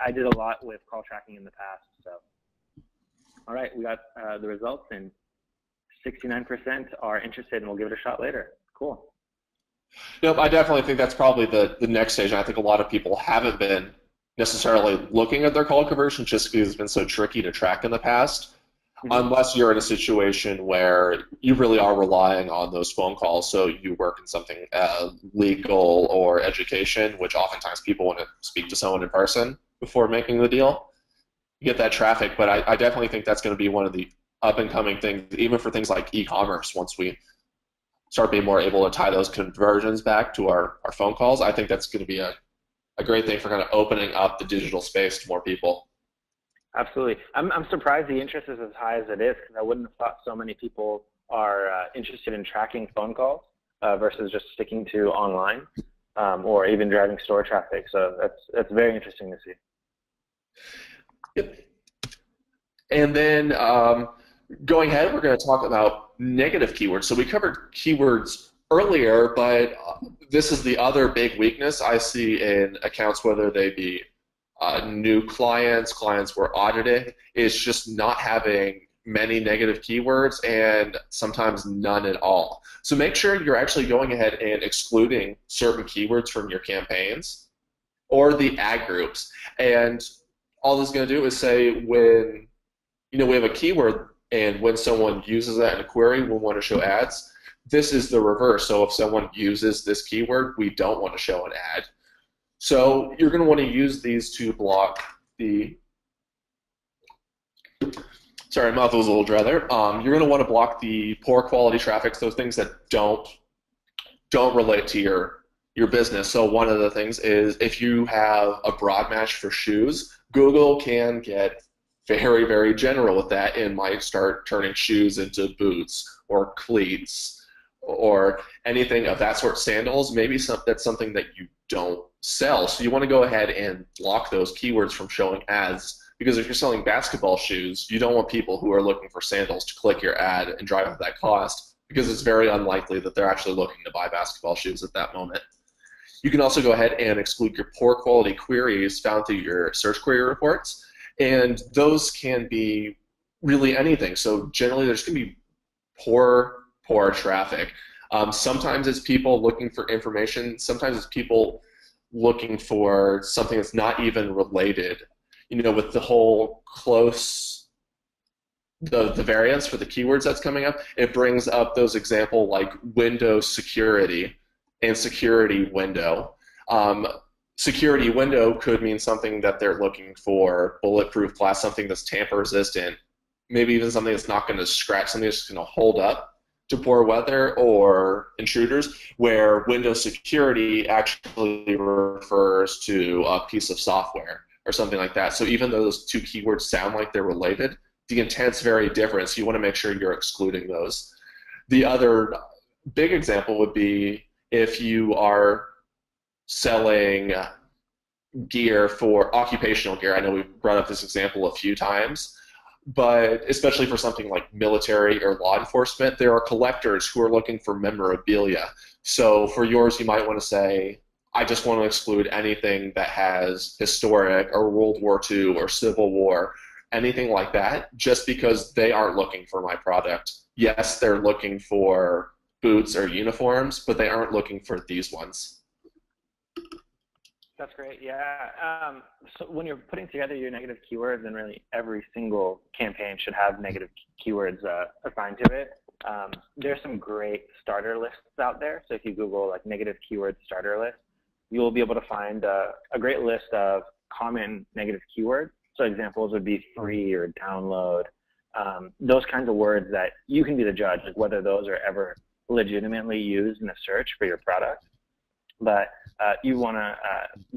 I did a lot with call tracking in the past. So, all right, we got the results, and 69% are interested, and we'll give it a shot later. Cool. Yep, I definitely think that's probably the next stage. And I think a lot of people haven't been necessarily looking at their call conversion just because it's been so tricky to track in the past. Unless you're in a situation where you really are relying on those phone calls, so you work in something legal or education, which oftentimes people want to speak to someone in person before making the deal. You get that traffic, but I definitely think that's going to be one of the up-and-coming things, even for things like e-commerce. Once we start being more able to tie those conversions back to our phone calls, I think that's going to be a great thing for kind of opening up the digital space to more people. Absolutely. I'm surprised the interest is as high as it is, because I wouldn't have thought so many people are interested in tracking phone calls versus just sticking to online or even driving store traffic. So that's very interesting to see. Yep. And then going ahead, we're going to talk about negative keywords. So we covered keywords earlier, but this is the other big weakness I see in accounts, whether they be new clients were audited, is just not having many negative keywords and sometimes none at all. So make sure you're actually going ahead and excluding certain keywords from your campaigns or the ad groups. And all this is going to do is say when we have a keyword and when someone uses that in a query, we'll want to show ads. This is the reverse. So if someone uses this keyword, we don't want to show an ad. So you're going to want to use these to block the, sorry, my mouth was a little dry there. You're going to want to block the poor quality traffic, so things that don't relate to your business. So one of the things is if you have a broad match for shoes, Google can get very, very general with that and might start turning shoes into boots or cleats or anything of that sort. Sandals, maybe that's something that you don't sell. So you want to go ahead and block those keywords from showing ads, because if you're selling basketball shoes, you don't want people who are looking for sandals to click your ad and drive up that cost, because it's very unlikely that they're actually looking to buy basketball shoes at that moment. You can also go ahead and exclude your poor quality queries found through your search query reports, and those can be really anything. So generally there's going to be poor traffic. Sometimes it's people looking for information. Sometimes it's people looking for something that's not even related. With the whole the variance for the keywords that's coming up, it brings up those example like window security and security window. Security window could mean something that they're looking for, bulletproof glass, something that's tamper resistant, maybe even something that's not going to scratch, something that's going to hold up to poor weather or intruders, where window security actually refers to a piece of software or something like that. So even though those two keywords sound like they're related, the intent's very different, so you want to make sure you're excluding those. The other big example would be if you are selling gear for occupational gear. I know we've brought up this example a few times, but especially for something like military or law enforcement, there are collectors who are looking for memorabilia. So for yours, you might want to say, I just want to exclude anything that has historic or World War II or Civil War, anything like that, just because they aren't looking for my product. Yes, they're looking for boots or uniforms, but they aren't looking for these ones. That's great. Yeah. So when you're putting together your negative keywords, and really every single campaign should have negative keywords assigned to it, there's some great starter lists out there. So if you Google like negative keyword starter list, you will be able to find a great list of common negative keywords. So examples would be free or download, those kinds of words that you can be the judge, like whether those are ever legitimately used in a search for your product. But you want to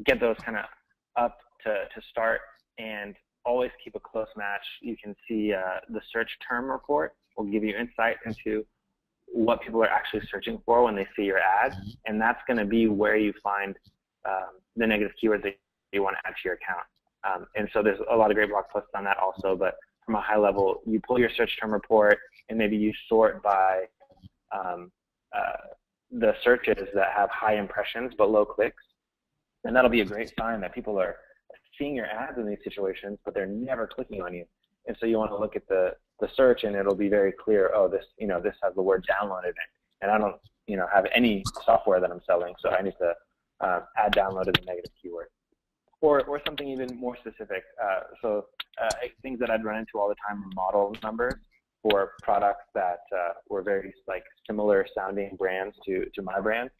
get those kind of up to start, and always keep a close match. You can see the search term report will give you insight into what people are actually searching for when they see your ad, and that's going to be where you find the negative keywords that you want to add to your account. And so there's a lot of great blog posts on that also, but from a high level, you pull your search term report and maybe you sort by the searches that have high impressions but low clicks, and that'll be a great sign that people are seeing your ads in these situations, but they're never clicking on you. And so you want to look at the search, and it'll be very clear, oh, this has the word downloaded in it, and I don't have any software that I'm selling, so I need to add download as a negative keyword. Or something even more specific. Things that I'd run into all the time are model numbers for products that were very similar sounding brands to my brand.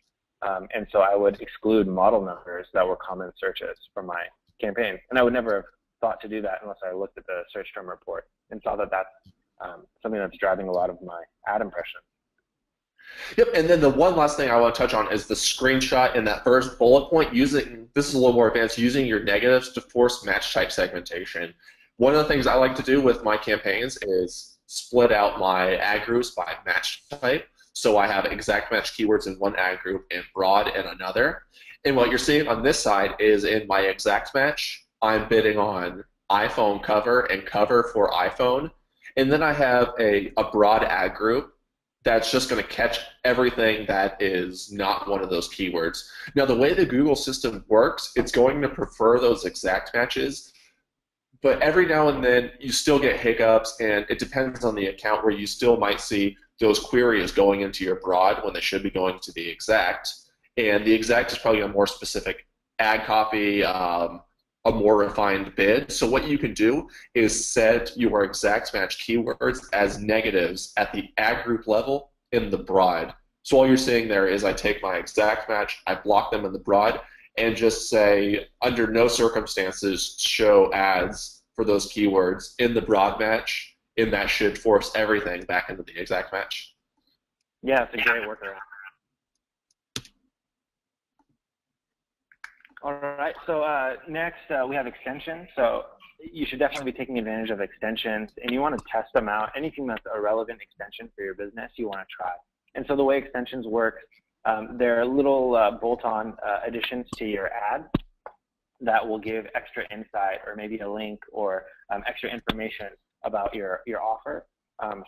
And so I would exclude model numbers that were common searches from my campaign. And I would never have thought to do that unless I looked at the search term report and saw that that's something that's driving a lot of my ad impressions. Yep, and then the one last thing I want to touch on is the screenshot in that first bullet point. This is a little more advanced, using your negatives to force match type segmentation. One of the things I like to do with my campaigns is split out my ad groups by match type. So I have exact match keywords in one ad group and broad in another. And what you're seeing on this side is in my exact match, I'm bidding on iPhone cover and cover for iPhone. And then I have a broad ad group that's just going to catch everything that is not one of those keywords. Now, the way the Google system works, it's going to prefer those exact matches, but every now and then you still get hiccups, and it depends on the account where you still might see those queries going into your broad when they should be going to the exact. And the exact is probably a more specific ad copy, a more refined bid. So what you can do is set your exact match keywords as negatives at the ad group level in the broad. So all you're seeing there is I take my exact match, I block them in the broad, and just say under no circumstances show ads for those keywords in the broad match, and that should force everything back into the exact match. Yeah, it's a great workaround. All right, so next we have extensions. So you should definitely be taking advantage of extensions, and you want to test them out. Anything that's a relevant extension for your business, you want to try. And so the way extensions work, they're little bolt-on additions to your ad that will give extra insight or maybe a link or extra information about your offer.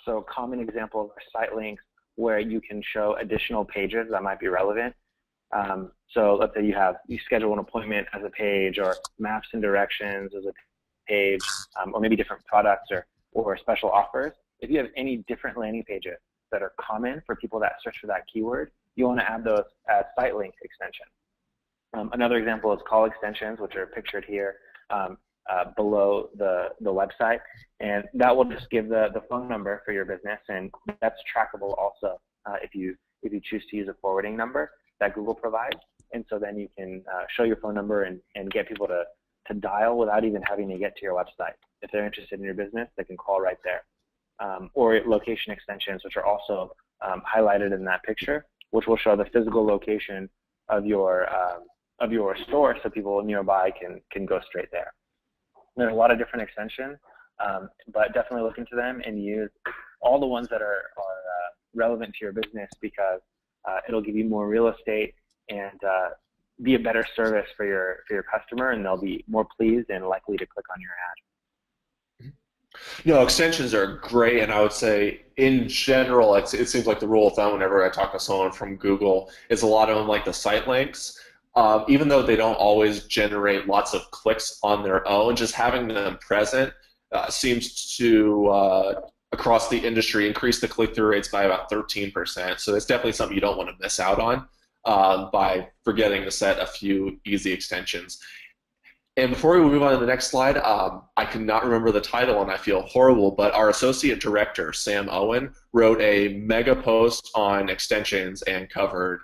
So common examples are site links where you can show additional pages that might be relevant. So let's say you schedule an appointment as a page, or maps and directions as a page, or maybe different products or special offers. If you have any different landing pages that are common for people that search for that keyword, you want to add those as site link extensions. Another example is call extensions, which are pictured here below the website, and that will just give the phone number for your business, and that's trackable also if you choose to use a forwarding number that Google provides. And so then you can show your phone number and get people to dial without even having to get to your website. If they're interested in your business, they can call right there. Or location extensions, which are also highlighted in that picture, which will show the physical location of your store, so people nearby can go straight there. There's a lot of different extensions, but definitely look into them and use all the ones that are relevant to your business, because it'll give you more real estate and be a better service for your customer, and they'll be more pleased and likely to click on your ad. Extensions are great, and I would say in general, it seems like the rule of thumb whenever I talk to someone from Google is a lot of them like the site links. Even though they don't always generate lots of clicks on their own, just having them present seems to across the industry, increased the click-through rates by about 13%. So it's definitely something you don't want to miss out on by forgetting to set a few easy extensions. And before we move on to the next slide, I cannot remember the title and I feel horrible, but our associate director, Sam Owen, wrote a mega post on extensions and covered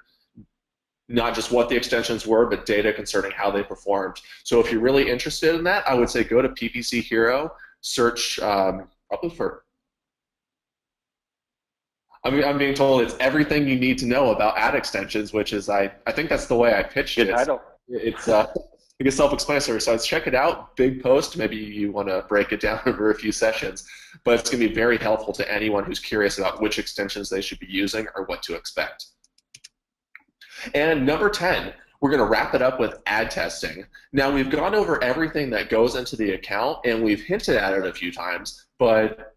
not just what the extensions were, but data concerning how they performed. So if you're really interested in that, I would say go to PPC Hero, search probably for, I'm being told it's everything you need to know about ad extensions, which is, I think that's the way I pitched it. Good title. It's I guess self-explanatory. So let's check it out. Big post. Maybe you want to break it down over a few sessions, but it's going to be very helpful to anyone who's curious about which extensions they should be using or what to expect. And number 10, we're going to wrap it up with ad testing. Now, we've gone over everything that goes into the account, and we've hinted at it a few times, but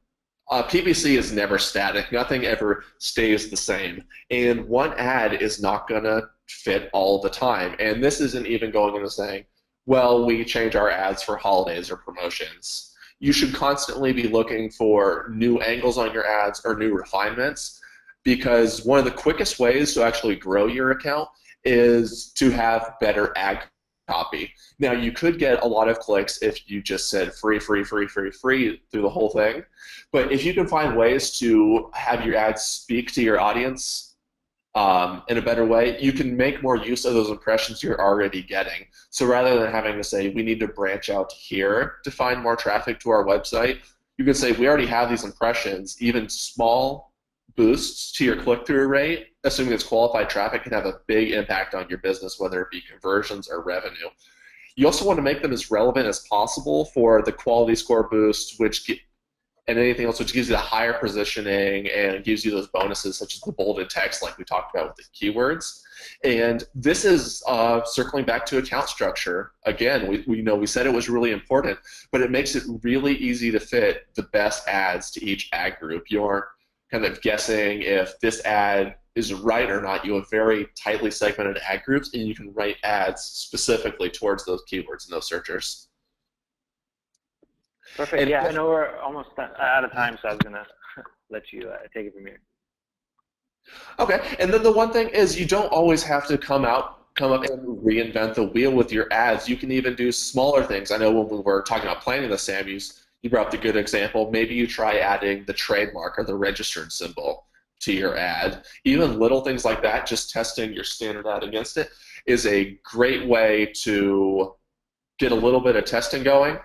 PPC is never static. Nothing ever stays the same. And one ad is not going to fit all the time. And this isn't even going into saying, well, we change our ads for holidays or promotions. You should constantly be looking for new angles on your ads or new refinements, because one of the quickest ways to actually grow your account is to have better ad copy. Now, you could get a lot of clicks if you just said free, free, free, free, free through the whole thing. But if you can find ways to have your ads speak to your audience in a better way, you can make more use of those impressions you're already getting. So rather than having to say, we need to branch out here to find more traffic to our website, you can say, we already have these impressions. Even small boosts to your click-through rate, assuming it's qualified traffic, can have a big impact on your business, whether it be conversions or revenue. You also want to make them as relevant as possible for the quality score boost, and anything else which gives you the higher positioning and gives you those bonuses such as the bolded text like we talked about with the keywords. And this is circling back to account structure. Again, we said it was really important, but it makes it really easy to fit the best ads to each ad group. You aren't kind of guessing if this ad is right or not. You have very tightly segmented ad groups, and you can write ads specifically towards those keywords and those searchers. Perfect. Yeah, I know we're almost out of time, so I was going to let you take it from here. Okay, and then the one thing is you don't always have to come up and reinvent the wheel with your ads. You can even do smaller things. I know when we were talking about planning the Sam, you brought up the good example. Maybe you try adding the trademark or the registered symbol to your ad. Even little things like that, just testing your standard ad against it, is a great way to get a little bit of testing going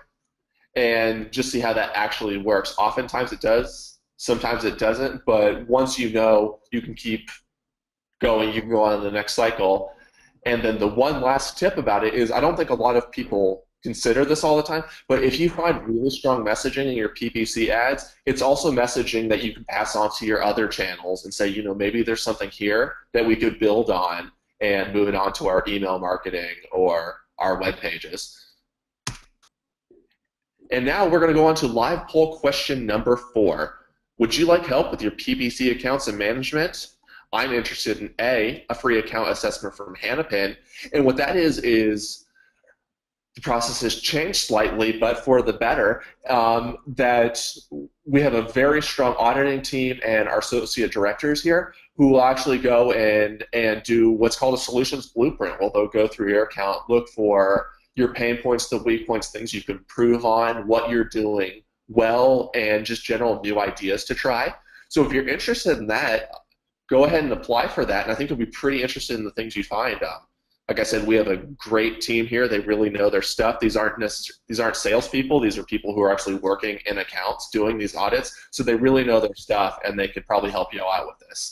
and just see how that actually works. Oftentimes it does, sometimes it doesn't, but once you know, you can keep going, you can go on to the next cycle. And then the one last tip about it is, I don't think a lot of people consider this all the time, but if you find really strong messaging in your PPC ads, it's also messaging that you can pass on to your other channels and say, maybe there's something here that we could build on and move it on to our email marketing or our web pages. And now we're going to go on to live poll question number 4. Would you like help with your PPC accounts and management? I'm interested in a free account assessment from Hanapin. And what that is the process has changed slightly, but for the better, that we have a very strong auditing team and our associate directors here who will actually go and do what's called a solutions blueprint. Well, they'll go through your account, look for your pain points, the weak points, things you can improve on, what you're doing well, and just general new ideas to try. So if you're interested in that, go ahead and apply for that, and I think you'll be pretty interested in the things you find. Like I said, we have a great team here. They really know their stuff. These aren't salespeople. These are people who are actually working in accounts doing these audits, so they really know their stuff, and they could probably help you out with this.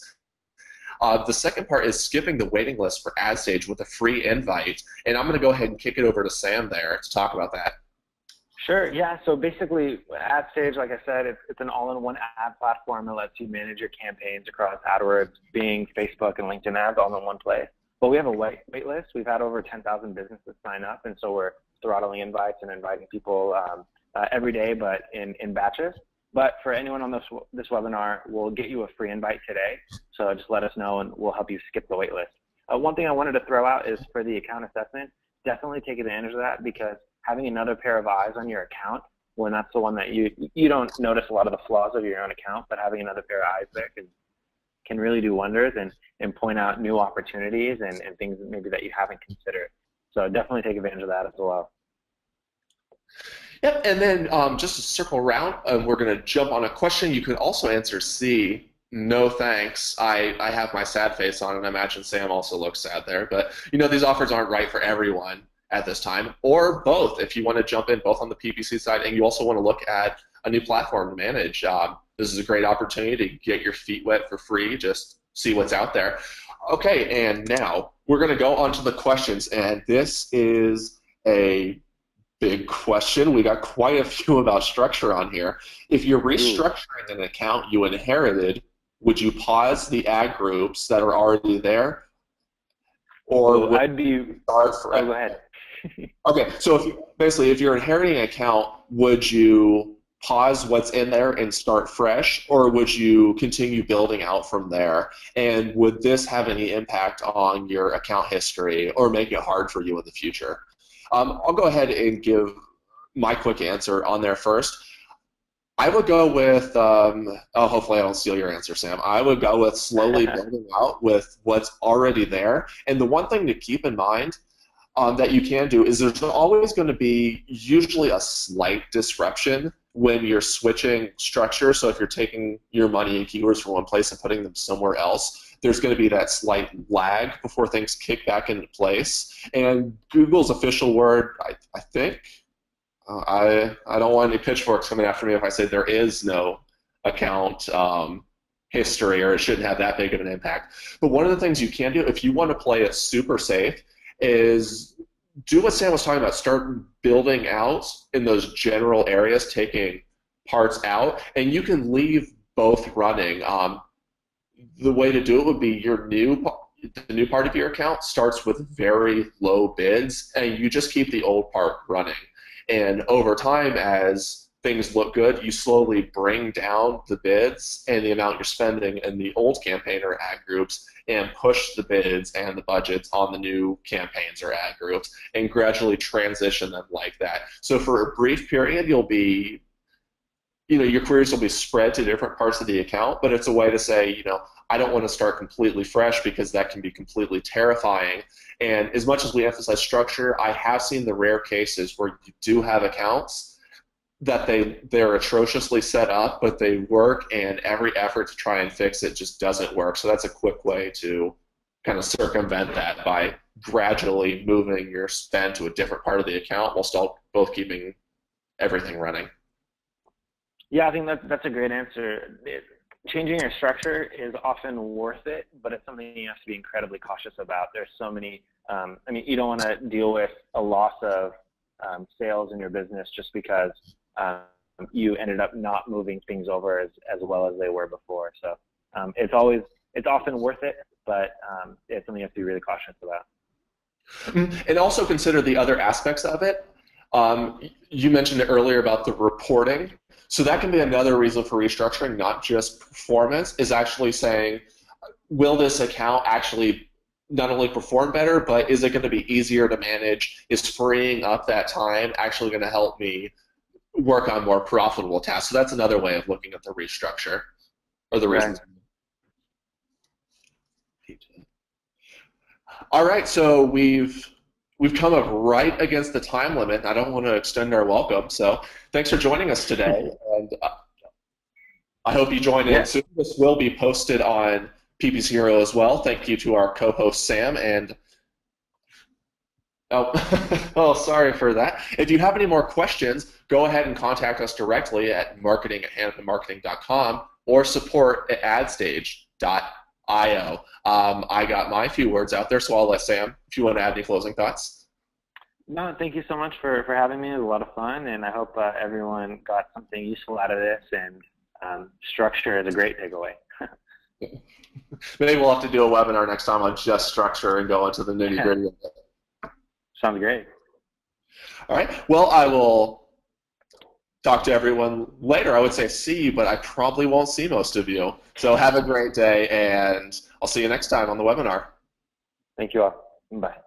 The second part is skipping the waiting list for AdStage with a free invite, and I'm going to go ahead and kick it over to Sam there to talk about that. Sure, yeah, so basically AdStage, like I said, it's an all-in-one ad platform that lets you manage your campaigns across AdWords, Bing, Facebook, and LinkedIn ads all in one place. But we have a wait list. We've had over 10,000 businesses sign up, and so we're throttling invites and inviting people every day, but in batches. But for anyone on this webinar, we'll get you a free invite today. So just let us know, and we'll help you skip the wait list. One thing I wanted to throw out is for the account assessment, definitely take advantage of that, because having another pair of eyes on your account when that's the one that you don't notice a lot of the flaws of your own account, but having another pair of eyes there can really do wonders and point out new opportunities and things maybe that you haven't considered. So definitely take advantage of that as well. Yep, and then just to circle around, we're going to jump on a question. You could also answer C, no thanks. I have my sad face on, and I imagine Sam also looks sad there. But these offers aren't right for everyone at this time, or both. If you want to jump in both on the PPC side and you also want to look at a new platform to manage, this is a great opportunity to get your feet wet for free, just see what's out there. Okay, and now we're going to go on to the questions, and this is a big question. We got quite a few about structure on here. If you're restructuring an account you inherited, would you pause the ad groups that are already there? Or go ahead. Okay, so if you're inheriting an account, would you pause what's in there and start fresh, or would you continue building out from there? And would this have any impact on your account history or make it hard for you in the future? I'll go ahead and give my quick answer on there first. I would go with, hopefully I don't steal your answer, Sam. I would go with slowly building out with what's already there. And the one thing to keep in mind that you can do is there's always going to be usually a slight disruption when you're switching structure. So if you're taking your money and keywords from one place and putting them somewhere else, there's going to be that slight lag before things kick back into place. And Google's official word, I think, I don't want any pitchforks coming after me if I say there is no account history, or it shouldn't have that big of an impact. But one of the things you can do if you want to play it super safe is do what Sam was talking about. Start building out in those general areas, taking parts out, and you can leave both running. The way to do it would be the new part of your account starts with very low bids, and you just keep the old part running. And over time, as things look good, you slowly bring down the bids and the amount you're spending in the old campaign or ad groups and push the bids and the budgets on the new campaigns or ad groups and gradually transition them like that. So for a brief period, you'll be, your queries will be spread to different parts of the account, but it's a way to say, I don't want to start completely fresh because that can be completely terrifying. And as much as we emphasize structure, I have seen the rare cases where you do have accounts that they're atrociously set up, but they work, and every effort to try and fix it just doesn't work. So that's a quick way to kind of circumvent that by gradually moving your spend to a different part of the account while still both keeping everything running. Yeah, I think that's a great answer. Changing your structure is often worth it, but it's something you have to be incredibly cautious about. There's so many, you don't want to deal with a loss of sales in your business just because you ended up not moving things over as well as they were before. So it's often worth it, but it's something you have to be really cautious about. And also consider the other aspects of it. You mentioned it earlier about the reporting. So that can be another reason for restructuring, not just performance, is actually saying, will this account actually not only perform better, but is it going to be easier to manage? Is freeing up that time actually going to help me work on more profitable tasks? So that's another way of looking at the restructure or the reasons. All right, so we've come up right against the time limit. I don't want to extend our welcome, so thanks for joining us today, and I hope you join in soon. This will be posted on PPC Hero as well. Thank you to our co-host Sam, and sorry for that. If you have any more questions, go ahead and contact us directly at marketing@hanapinmarketing.com or support@adstage.io. I got my few words out there, so I'll let Sam, if you want to add any closing thoughts. No, thank you so much for having me. It was a lot of fun, and I hope everyone got something useful out of this, and structure is a great takeaway. Maybe we'll have to do a webinar next time on just structure and go into the nitty-gritty of it. Sounds great. All right. Well, I will talk to everyone later. I would say see you, but I probably won't see most of you. So have a great day, and I'll see you next time on the webinar. Thank you all. Bye.